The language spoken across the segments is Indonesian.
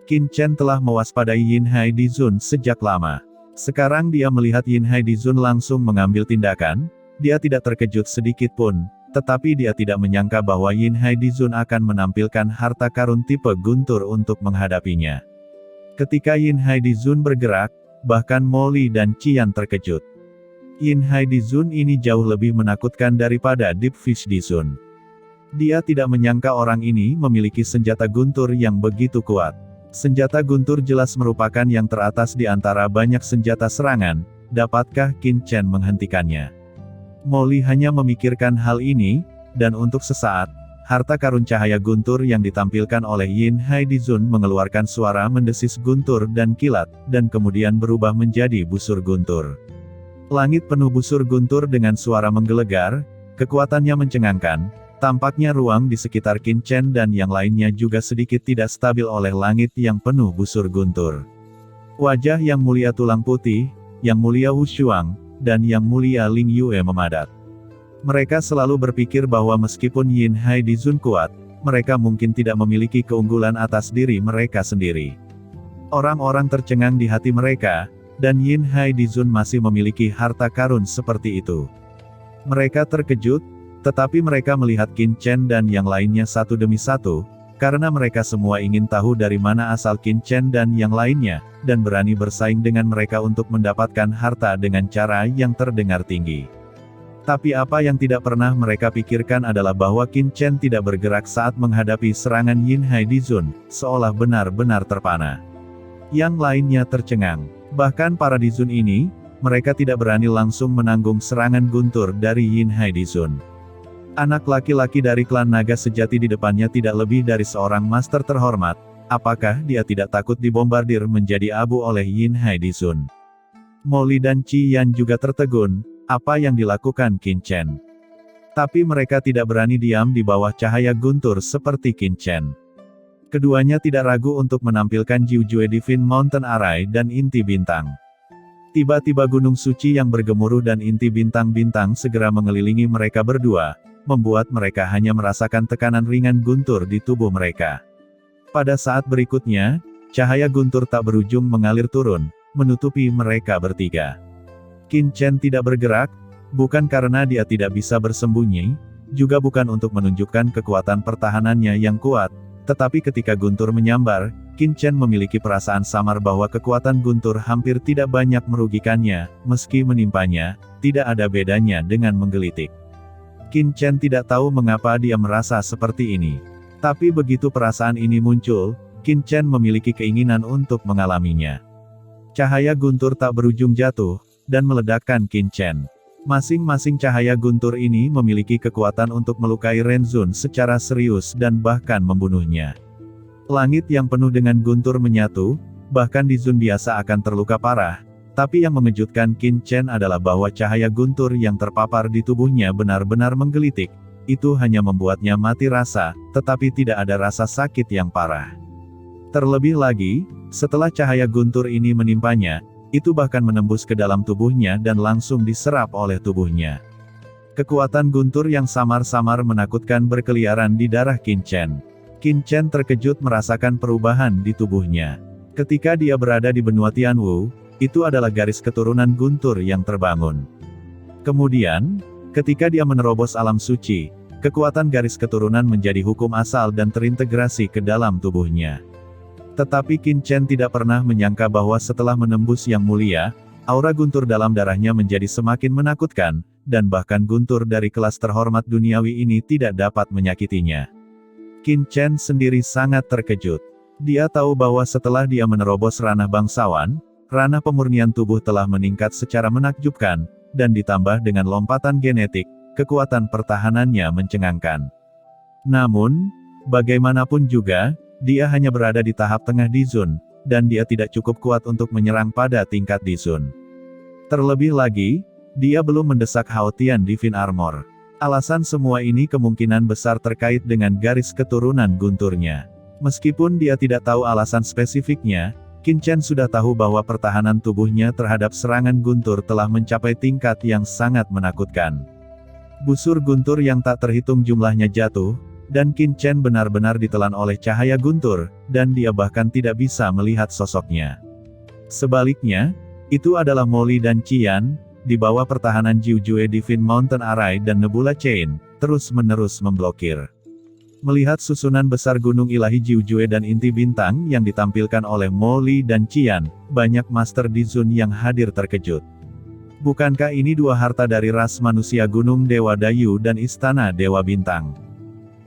Qin Chen telah mewaspadai Yin Haidizun sejak lama. Sekarang dia melihat Yin Haidizun langsung mengambil tindakan, dia tidak terkejut sedikit pun, tetapi dia tidak menyangka bahwa Yin Haidizun akan menampilkan harta karun tipe guntur untuk menghadapinya. Ketika Yin Haidizun bergerak, bahkan Molly dan Qian terkejut. Yin Haidizun ini jauh lebih menakutkan daripada Deep Fish Dizun. Dia tidak menyangka orang ini memiliki senjata guntur yang begitu kuat. Senjata guntur jelas merupakan yang teratas di antara banyak senjata serangan, dapatkah Qin Chen menghentikannya? Molly hanya memikirkan hal ini, dan untuk sesaat, harta karun cahaya guntur yang ditampilkan oleh Yin Haidizun mengeluarkan suara mendesis guntur dan kilat, dan kemudian berubah menjadi busur guntur. Langit penuh busur guntur dengan suara menggelegar, kekuatannya mencengangkan. Tampaknya ruang di sekitar Qin Chen dan yang lainnya juga sedikit tidak stabil oleh langit yang penuh busur guntur. Wajah Yang Mulia Tulang Putih, Yang Mulia Wu Shuang, dan Yang Mulia Ling Yue memadat. Mereka selalu berpikir bahwa meskipun Yin Haidizun kuat, mereka mungkin tidak memiliki keunggulan atas diri mereka sendiri. Orang-orang tercengang di hati mereka, dan Yin Haidizun masih memiliki harta karun seperti itu. Mereka terkejut, tetapi mereka melihat Qin Chen dan yang lainnya satu demi satu, karena mereka semua ingin tahu dari mana asal Qin Chen dan yang lainnya, dan berani bersaing dengan mereka untuk mendapatkan harta dengan cara yang terdengar tinggi. Tapi apa yang tidak pernah mereka pikirkan adalah bahwa Qin Chen tidak bergerak saat menghadapi serangan Yin Haidizun, seolah benar-benar terpana. Yang lainnya tercengang. Bahkan para Dizun ini, mereka tidak berani langsung menanggung serangan guntur dari Yin Haidizun. Anak laki-laki dari klan naga sejati di depannya tidak lebih dari seorang master terhormat, apakah dia tidak takut dibombardir menjadi abu oleh Yin Haidizun? Molly dan Qian juga tertegun, apa yang dilakukan Qin Chen? Tapi mereka tidak berani diam di bawah cahaya guntur seperti Qin Chen. Keduanya tidak ragu untuk menampilkan Jiujue Divine Mountain Array dan inti bintang. Tiba-tiba gunung suci yang bergemuruh dan inti bintang-bintang segera mengelilingi mereka berdua, membuat mereka hanya merasakan tekanan ringan guntur di tubuh mereka. Pada saat berikutnya, cahaya guntur tak berujung mengalir turun, menutupi mereka bertiga. Qin Chen tidak bergerak, bukan karena dia tidak bisa bersembunyi, juga bukan untuk menunjukkan kekuatan pertahanannya yang kuat, tetapi ketika guntur menyambar, Qin Chen memiliki perasaan samar bahwa kekuatan guntur hampir tidak banyak merugikannya, meski menimpanya, tidak ada bedanya dengan menggelitik. Qin Chen tidak tahu mengapa dia merasa seperti ini. Tapi begitu perasaan ini muncul, Qin Chen memiliki keinginan untuk mengalaminya. Cahaya guntur tak berujung jatuh, dan meledakkan Qin Chen. Masing-masing cahaya guntur ini memiliki kekuatan untuk melukai Ren Zun secara serius dan bahkan membunuhnya. Langit yang penuh dengan guntur menyatu, bahkan Dizun biasa akan terluka parah. Tapi yang mengejutkan Qin Chen adalah bahwa cahaya guntur yang terpapar di tubuhnya benar-benar menggelitik. Itu hanya membuatnya mati rasa, tetapi tidak ada rasa sakit yang parah. Terlebih lagi, setelah cahaya guntur ini menimpanya, itu bahkan menembus ke dalam tubuhnya dan langsung diserap oleh tubuhnya. Kekuatan guntur yang samar-samar menakutkan berkeliaran di darah Qin Chen. Qin Chen terkejut merasakan perubahan di tubuhnya. Ketika dia berada di benua Tianwu, itu adalah garis keturunan guntur yang terbangun. Kemudian, ketika dia menerobos alam suci, kekuatan garis keturunan menjadi hukum asal dan terintegrasi ke dalam tubuhnya. Tetapi Qin Chen tidak pernah menyangka bahwa setelah menembus Yang Mulia, aura guntur dalam darahnya menjadi semakin menakutkan, dan bahkan guntur dari kelas terhormat duniawi ini tidak dapat menyakitinya. Qin Chen sendiri sangat terkejut. Dia tahu bahwa setelah dia menerobos ranah bangsawan, ranah pemurnian tubuh telah meningkat secara menakjubkan, dan ditambah dengan lompatan genetik, kekuatan pertahanannya mencengangkan. Namun, bagaimanapun juga, dia hanya berada di tahap tengah Dizun, dan dia tidak cukup kuat untuk menyerang pada tingkat Dizun. Terlebih lagi, dia belum mendesak Hao Tian Divine Armor. Alasan semua ini kemungkinan besar terkait dengan garis keturunan gunturnya. Meskipun dia tidak tahu alasan spesifiknya, Qin Chen sudah tahu bahwa pertahanan tubuhnya terhadap serangan guntur telah mencapai tingkat yang sangat menakutkan. Busur guntur yang tak terhitung jumlahnya jatuh, Dan Qin Chen benar-benar ditelan oleh cahaya guntur, dan dia bahkan tidak bisa melihat sosoknya. Sebaliknya, itu adalah Molly dan Qian, di bawah pertahanan Jiuzhue Divine Mountain Array dan Nebula Chain, terus-menerus memblokir. Melihat susunan besar gunung ilahi Jiuzhue dan inti bintang yang ditampilkan oleh Molly dan Qian, banyak Master Dizun yang hadir terkejut. Bukankah ini dua harta dari ras manusia Gunung Dewa Dayu dan Istana Dewa Bintang?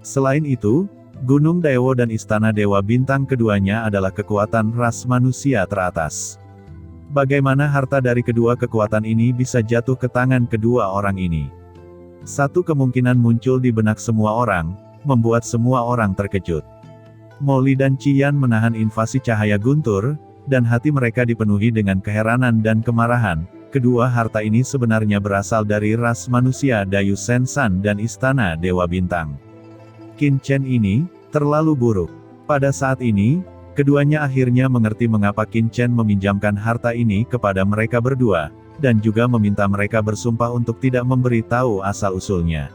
Selain itu, Gunung Daewo dan Istana Dewa Bintang keduanya adalah kekuatan ras manusia teratas. Bagaimana harta dari kedua kekuatan ini bisa jatuh ke tangan kedua orang ini? Satu kemungkinan muncul di benak semua orang, membuat semua orang terkejut. Molly dan Qian menahan invasi cahaya guntur, dan hati mereka dipenuhi dengan keheranan dan kemarahan. Kedua harta ini sebenarnya berasal dari ras manusia Dayu Sensan dan Istana Dewa Bintang. Qin Chen ini terlalu buruk. Pada saat ini, keduanya akhirnya mengerti mengapa Qin Chen meminjamkan harta ini kepada mereka berdua, dan juga meminta mereka bersumpah untuk tidak memberi tahu asal-usulnya.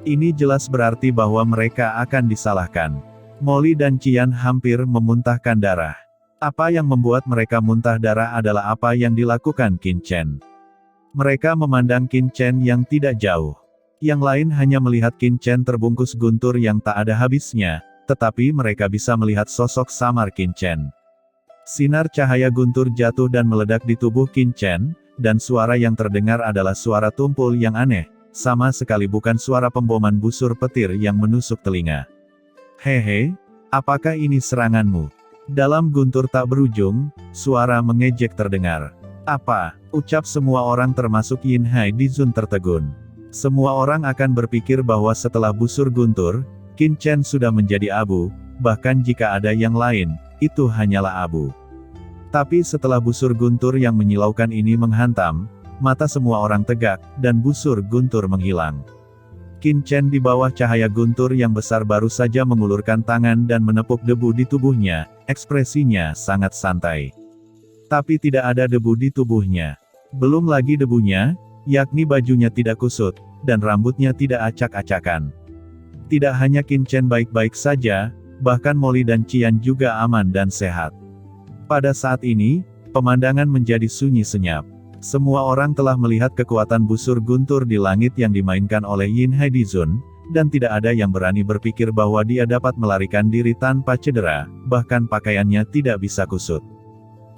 Ini jelas berarti bahwa mereka akan disalahkan. Molly dan Qian hampir memuntahkan darah. Apa yang membuat mereka muntah darah adalah apa yang dilakukan Qin Chen. Mereka memandang Qin Chen yang tidak jauh. Yang lain hanya melihat Qin Chen terbungkus guntur yang tak ada habisnya, tetapi mereka bisa melihat sosok samar Qin Chen. Sinar cahaya guntur jatuh dan meledak di tubuh Qin Chen, dan suara yang terdengar adalah suara tumpul yang aneh, sama sekali bukan suara pemboman busur petir yang menusuk telinga. Hehe, apakah ini seranganmu? Dalam guntur tak berujung, suara mengejek terdengar. Apa? Ucap semua orang termasuk Yin Hai Dizun tertegun. Semua orang akan berpikir bahwa setelah busur guntur, Qin Chen sudah menjadi abu, bahkan jika ada yang lain, itu hanyalah abu. Tapi setelah busur guntur yang menyilaukan ini menghantam, mata semua orang tegak, dan busur guntur menghilang. Qin Chen di bawah cahaya guntur yang besar baru saja mengulurkan tangan dan menepuk debu di tubuhnya, ekspresinya sangat santai. Tapi tidak ada debu di tubuhnya. Belum lagi debunya, yakni bajunya tidak kusut, dan rambutnya tidak acak-acakan. Tidak hanya Qin Chen baik-baik saja, bahkan Molly dan Qian juga aman dan sehat. Pada saat ini, pemandangan menjadi sunyi senyap. Semua orang telah melihat kekuatan busur guntur di langit yang dimainkan oleh Yin Hai Dizun, dan tidak ada yang berani berpikir bahwa dia dapat melarikan diri tanpa cedera, bahkan pakaiannya tidak bisa kusut.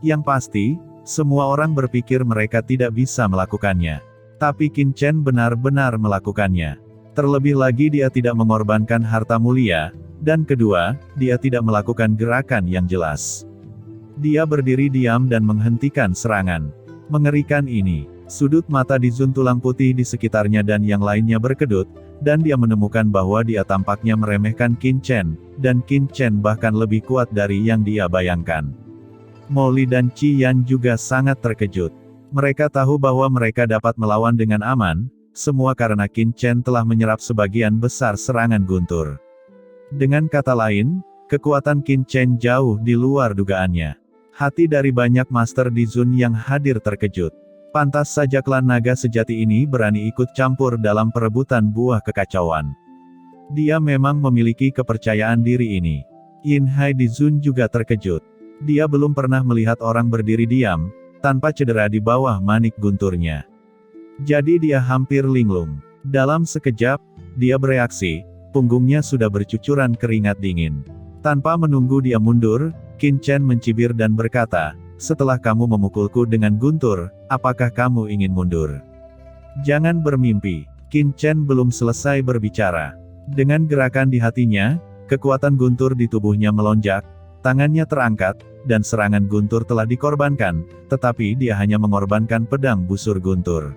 Yang pasti, semua orang berpikir mereka tidak bisa melakukannya. Tapi Qin Chen benar-benar melakukannya. Terlebih lagi dia tidak mengorbankan harta mulia, dan kedua, dia tidak melakukan gerakan yang jelas. Dia berdiri diam dan menghentikan serangan. Mengerikan ini. Sudut mata Dizun tulang putih di sekitarnya dan yang lainnya berkedut, dan dia menemukan bahwa dia tampaknya meremehkan Qin Chen, dan Qin Chen bahkan lebih kuat dari yang dia bayangkan. Molly dan Qian juga sangat terkejut. Mereka tahu bahwa mereka dapat melawan dengan aman, semua karena Qin Chen telah menyerap sebagian besar serangan guntur. Dengan kata lain, kekuatan Qin Chen jauh di luar dugaannya. Hati dari banyak Master Dizun yang hadir terkejut. Pantas saja klan naga sejati ini berani ikut campur dalam perebutan buah kekacauan. Dia memang memiliki kepercayaan diri ini. Yin Hai Dizun juga terkejut. Dia belum pernah melihat orang berdiri diam, tanpa cedera di bawah manik gunturnya. Jadi dia hampir linglung. Dalam sekejap, dia bereaksi, punggungnya sudah bercucuran keringat dingin. Tanpa menunggu dia mundur, Qin Chen mencibir dan berkata, "Setelah kamu memukulku dengan guntur, apakah kamu ingin mundur?" Jangan bermimpi. Qin Chen belum selesai berbicara. Dengan gerakan di hatinya, kekuatan guntur di tubuhnya melonjak, tangannya terangkat, dan serangan guntur telah dikorbankan, tetapi dia hanya mengorbankan pedang busur guntur.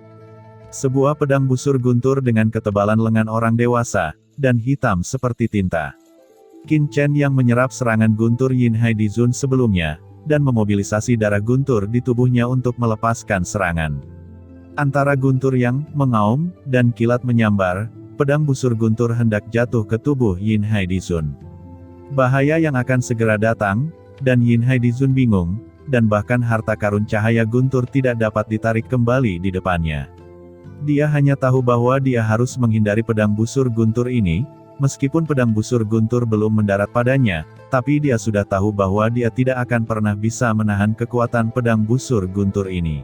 Sebuah pedang busur guntur dengan ketebalan lengan orang dewasa, dan hitam seperti tinta. Qin Chen yang menyerap serangan guntur Yin Hai Dizun sebelumnya, dan memobilisasi darah guntur di tubuhnya untuk melepaskan serangan. Antara guntur yang mengaum, dan kilat menyambar, pedang busur guntur hendak jatuh ke tubuh Yin Hai Dizun. Bahaya yang akan segera datang, dan Yin Hai Dizun bingung, dan bahkan harta karun cahaya guntur tidak dapat ditarik kembali di depannya. Dia hanya tahu bahwa dia harus menghindari pedang busur guntur ini, Meskipun pedang busur guntur belum mendarat padanya, tapi dia sudah tahu bahwa dia tidak akan pernah bisa menahan kekuatan pedang busur guntur ini.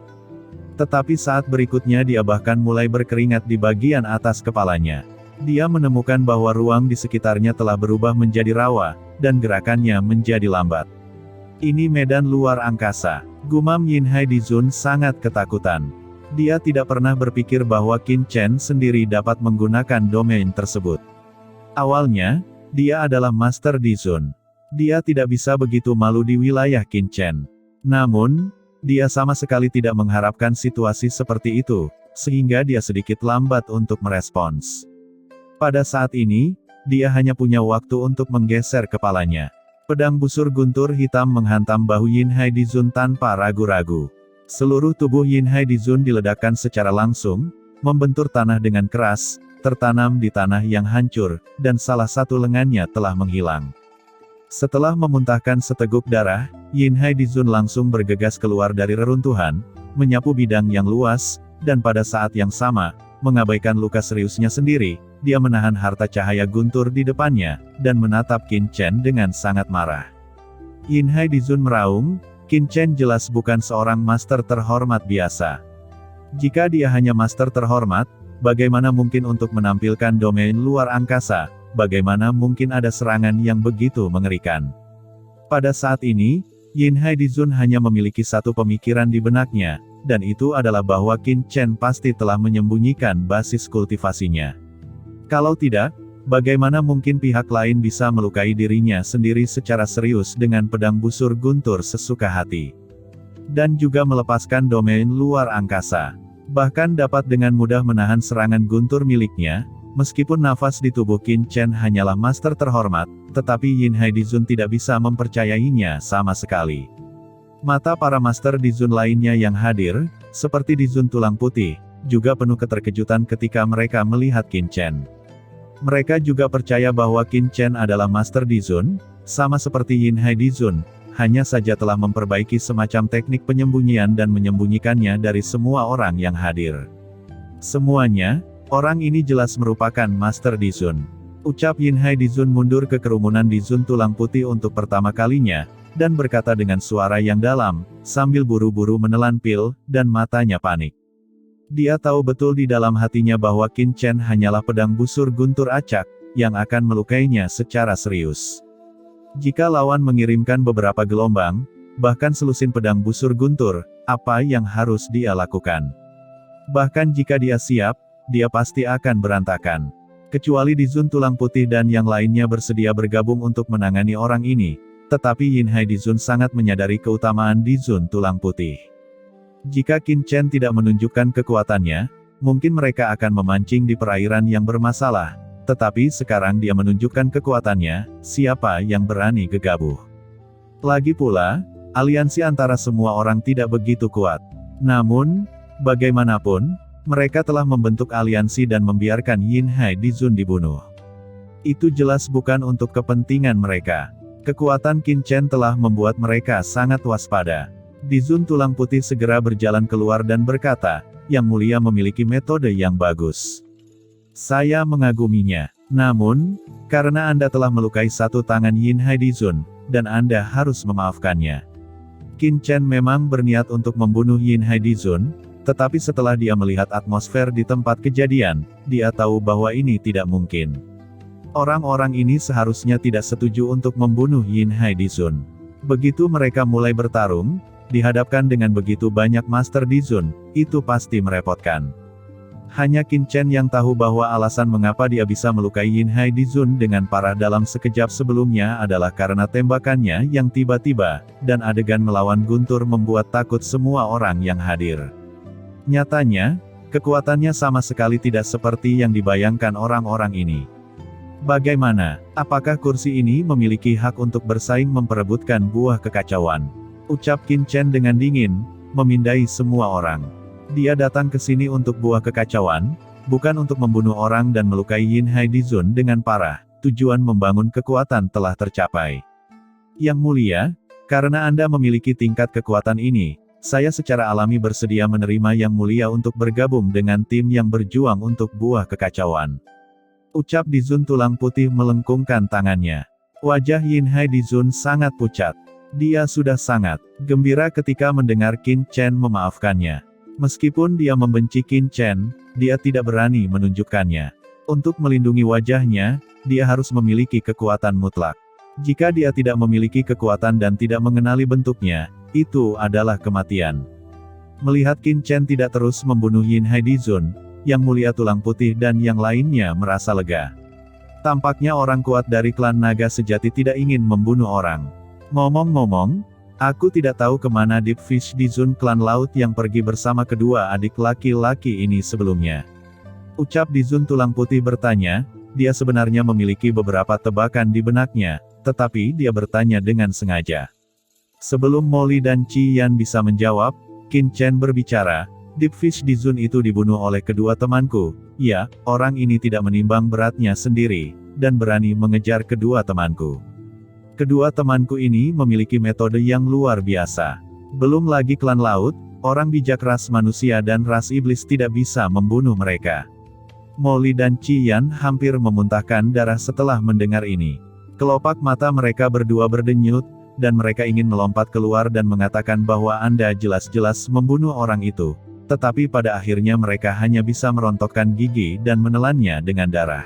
Tetapi saat berikutnya dia bahkan mulai berkeringat di bagian atas kepalanya. Dia menemukan bahwa ruang di sekitarnya telah berubah menjadi rawa, dan gerakannya menjadi lambat. Ini medan luar angkasa. Gumam Yin Haidizun sangat ketakutan. Dia tidak pernah berpikir bahwa Qin Chen sendiri dapat menggunakan domain tersebut. Awalnya, dia adalah Master Dizun. Dia tidak bisa begitu malu di wilayah Qin Chen. Namun, dia sama sekali tidak mengharapkan situasi seperti itu, sehingga dia sedikit lambat untuk merespons. Pada saat ini, dia hanya punya waktu untuk menggeser kepalanya. Pedang busur guntur hitam menghantam bahu Yin Haidizun tanpa ragu-ragu. Seluruh tubuh Yin Haidizun diledakkan secara langsung, membentur tanah dengan keras, tertanam di tanah yang hancur, dan salah satu lengannya telah menghilang. Setelah memuntahkan seteguk darah, Yin Haidizun langsung bergegas keluar dari reruntuhan, menyapu bidang yang luas, dan pada saat yang sama, mengabaikan luka seriusnya sendiri, dia menahan harta cahaya guntur di depannya, dan menatap Qin Chen dengan sangat marah. Yin Haidizun meraung, Qin Chen jelas bukan seorang master terhormat biasa. Jika dia hanya master terhormat, bagaimana mungkin untuk menampilkan domain luar angkasa, bagaimana mungkin ada serangan yang begitu mengerikan. Pada saat ini, Yin Haidizun hanya memiliki satu pemikiran di benaknya, dan itu adalah bahwa Qin Chen pasti telah menyembunyikan basis kultivasinya. Kalau tidak, bagaimana mungkin pihak lain bisa melukai dirinya sendiri secara serius dengan pedang busur guntur sesuka hati. Dan juga melepaskan domain luar angkasa. Bahkan dapat dengan mudah menahan serangan guntur miliknya, meskipun nafas di tubuh Qin Chen hanyalah master terhormat, tetapi Yin Haidizun tidak bisa mempercayainya sama sekali. Mata para master Dizun lainnya yang hadir, seperti Dizun Tulang Putih, juga penuh keterkejutan ketika mereka melihat Qin Chen. Mereka juga percaya bahwa Qin Chen adalah master Dizun, sama seperti Yin Haidizun, hanya saja telah memperbaiki semacam teknik penyembunyian dan menyembunyikannya dari semua orang yang hadir. Semuanya, orang ini jelas merupakan Master Dizun. Ucap Yin Haidizun mundur ke kerumunan Dizun Tulang Putih untuk pertama kalinya, dan berkata dengan suara yang dalam, sambil buru-buru menelan pil, dan matanya panik. Dia tahu betul di dalam hatinya bahwa Qin Chen hanyalah pedang busur guntur acak, yang akan melukainya secara serius. Jika lawan mengirimkan beberapa gelombang, bahkan selusin pedang busur guntur, apa yang harus dia lakukan? Bahkan jika dia siap, dia pasti akan berantakan. Kecuali Dizun Tulang Putih dan yang lainnya bersedia bergabung untuk menangani orang ini, tetapi Yin Haidizun sangat menyadari keutamaan Dizun Tulang Putih. Jika Qin Chen tidak menunjukkan kekuatannya, mungkin mereka akan memancing di perairan yang bermasalah. Tetapi sekarang dia menunjukkan kekuatannya, siapa yang berani gegabah? Lagi pula, aliansi antara semua orang tidak begitu kuat. Namun, bagaimanapun, mereka telah membentuk aliansi dan membiarkan Yin Haidizun dibunuh. Itu jelas bukan untuk kepentingan mereka. Kekuatan Qin Chen telah membuat mereka sangat waspada. Dizun Tulang Putih segera berjalan keluar dan berkata, "Yang Mulia memiliki metode yang bagus. Saya mengaguminya. Namun, karena Anda telah melukai satu tangan Yin Haidizun, dan Anda harus memaafkannya." Qin Chen memang berniat untuk membunuh Yin Haidizun, tetapi setelah dia melihat atmosfer di tempat kejadian, dia tahu bahwa ini tidak mungkin. Orang-orang ini seharusnya tidak setuju untuk membunuh Yin Haidizun. Begitu mereka mulai bertarung, dihadapkan dengan begitu banyak Master Dizun, itu pasti merepotkan. Hanya Qin Chen yang tahu bahwa alasan mengapa dia bisa melukai Yin Haidizun dengan parah dalam sekejap sebelumnya adalah karena tembakannya yang tiba-tiba, dan adegan melawan guntur membuat takut semua orang yang hadir. Nyatanya, kekuatannya sama sekali tidak seperti yang dibayangkan orang-orang ini. Bagaimana? Apakah kursi ini memiliki hak untuk bersaing memperebutkan buah kekacauan? Ucap Qin Chen dengan dingin, memindai semua orang. Dia datang ke sini untuk buah kekacauan, bukan untuk membunuh orang dan melukai Yin Haidizun dengan parah. Tujuan membangun kekuatan telah tercapai. Yang Mulia, karena Anda memiliki tingkat kekuatan ini, saya secara alami bersedia menerima Yang Mulia untuk bergabung dengan tim yang berjuang untuk buah kekacauan. Ucap Dizun tulang putih melengkungkan tangannya. Wajah Yin Hai Dizun sangat pucat. Dia sudah sangat gembira ketika mendengar Qin Chen memaafkannya. Meskipun dia membenci Qin Chen, dia tidak berani menunjukkannya. Untuk melindungi wajahnya, dia harus memiliki kekuatan mutlak. Jika dia tidak memiliki kekuatan dan tidak mengenali bentuknya, itu adalah kematian. Melihat Qin Chen tidak terus membunuh Yin Hai Dizun, Yang Mulia Tulang Putih dan yang lainnya merasa lega. Tampaknya orang kuat dari klan naga sejati tidak ingin membunuh orang. Ngomong-ngomong, aku tidak tahu kemana Deep Fish Dizun klan laut yang pergi bersama kedua adik laki-laki ini sebelumnya. Ucap Dizun Tulang Putih bertanya, dia sebenarnya memiliki beberapa tebakan di benaknya, tetapi dia bertanya dengan sengaja. Sebelum Molly dan Qi Yan bisa menjawab, Qin Chen berbicara, Deep Fish Dizun itu dibunuh oleh kedua temanku. Ya, orang ini tidak menimbang beratnya sendiri, dan berani mengejar kedua temanku. Kedua temanku ini memiliki metode yang luar biasa. Belum lagi klan laut, orang bijak ras manusia dan ras iblis tidak bisa membunuh mereka. Molly dan Qi Yan hampir memuntahkan darah setelah mendengar ini. Kelopak mata mereka berdua berdenyut, dan mereka ingin melompat keluar dan mengatakan bahwa Anda jelas-jelas membunuh orang itu. Tetapi pada akhirnya mereka hanya bisa merontokkan gigi dan menelannya dengan darah.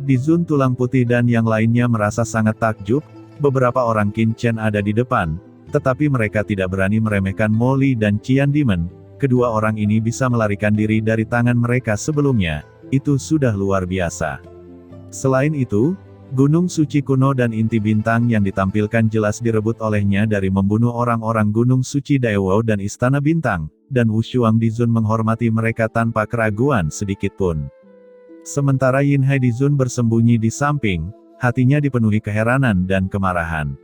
Dizun Tulang Putih dan yang lainnya merasa sangat takjub, beberapa orang Qin Chen ada di depan, tetapi mereka tidak berani meremehkan Molly dan Qian Demon. Kedua orang ini bisa melarikan diri dari tangan mereka sebelumnya, itu sudah luar biasa. Selain itu, Gunung Suci kuno dan inti bintang yang ditampilkan jelas direbut olehnya dari membunuh orang-orang Gunung Suci Daewoo dan Istana Bintang, dan Wushuang Dizun menghormati mereka tanpa keraguan sedikitpun. Sementara Yin Hai Dizun bersembunyi di samping, hatinya dipenuhi keheranan dan kemarahan.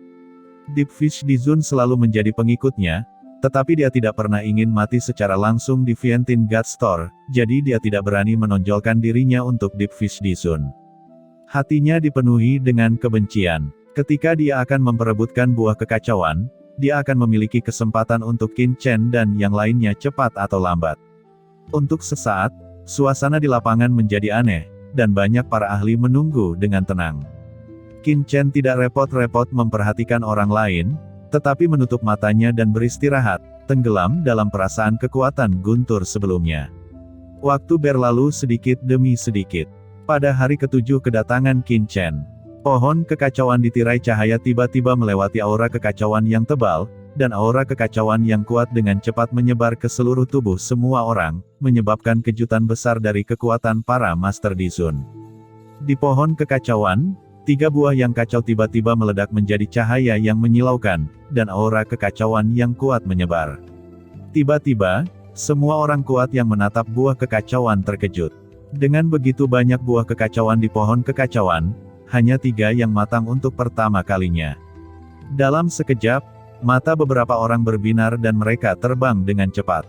Deep Fish Dizun selalu menjadi pengikutnya, tetapi dia tidak pernah ingin mati secara langsung di Vientiane God Store, jadi dia tidak berani menonjolkan dirinya untuk Deep Fish Dizun. Hatinya dipenuhi dengan kebencian. Ketika dia akan memperebutkan buah kekacauan, dia akan memiliki kesempatan untuk Qin Chen dan yang lainnya cepat atau lambat. Untuk sesaat, suasana di lapangan menjadi aneh, dan banyak para ahli menunggu dengan tenang. Qin Chen tidak repot-repot memperhatikan orang lain, tetapi menutup matanya dan beristirahat, tenggelam dalam perasaan kekuatan guntur sebelumnya. Waktu berlalu sedikit demi sedikit. Pada hari ketujuh kedatangan Qin Chen, pohon kekacauan ditirai cahaya tiba-tiba melewati aura kekacauan yang tebal, dan aura kekacauan yang kuat dengan cepat menyebar ke seluruh tubuh semua orang, menyebabkan kejutan besar dari kekuatan para Master Dizun. Di pohon kekacauan, 3 buah yang kacau tiba-tiba meledak menjadi cahaya yang menyilaukan, dan aura kekacauan yang kuat menyebar. Tiba-tiba, semua orang kuat yang menatap buah kekacauan terkejut. Dengan begitu banyak buah kekacauan di pohon kekacauan, hanya 3 yang matang untuk pertama kalinya. Dalam sekejap, mata beberapa orang berbinar dan mereka terbang dengan cepat.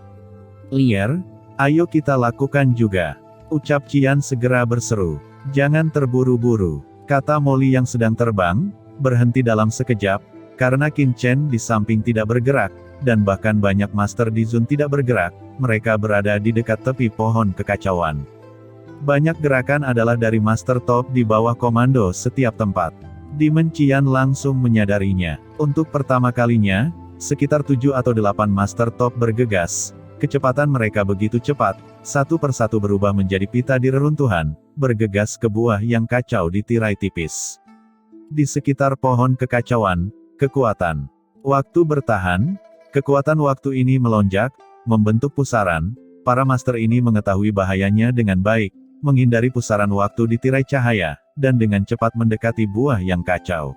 Lier, ayo kita lakukan juga. Ucap Qian segera berseru. Jangan terburu-buru, kata Molly yang sedang terbang, berhenti dalam sekejap, karena Qin Chen di samping tidak bergerak, dan bahkan banyak Master Dizun tidak bergerak, mereka berada di dekat tepi pohon kekacauan. Banyak gerakan adalah dari Master Top di bawah komando setiap tempat. Demon Qian langsung menyadarinya. Untuk pertama kalinya, sekitar 7 atau 8 Master Top bergegas. Kecepatan mereka begitu cepat, satu persatu berubah menjadi pita di reruntuhan, bergegas ke buah yang kacau di tirai tipis. Di sekitar pohon kekacauan, kekuatan waktu bertahan, kekuatan waktu ini melonjak, membentuk pusaran. Para Master ini mengetahui bahayanya dengan baik, menghindari pusaran waktu di tirai cahaya, dan dengan cepat mendekati buah yang kacau.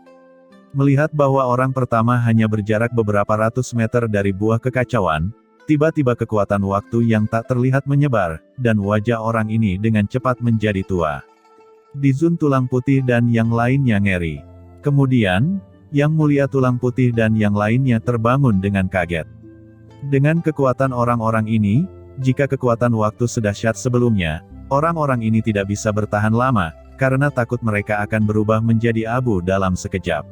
Melihat bahwa orang pertama hanya berjarak beberapa ratus meter dari buah kekacauan, tiba-tiba kekuatan waktu yang tak terlihat menyebar, dan wajah orang ini dengan cepat menjadi tua. Dizun Tulang Putih dan yang lainnya ngeri. Kemudian, Yang Mulia Tulang Putih dan yang lainnya terbangun dengan kaget. Dengan kekuatan orang-orang ini, jika kekuatan waktu sedahsyat sebelumnya, orang-orang ini tidak bisa bertahan lama, karena takut mereka akan berubah menjadi abu dalam sekejap.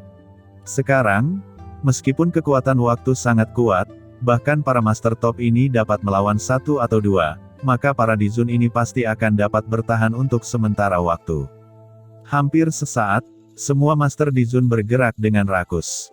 Sekarang, meskipun kekuatan waktu sangat kuat, bahkan para Master Top ini dapat melawan 1 atau 2, maka para Dizun ini pasti akan dapat bertahan untuk sementara waktu. Hampir sesaat, semua Master Dizun bergerak dengan rakus.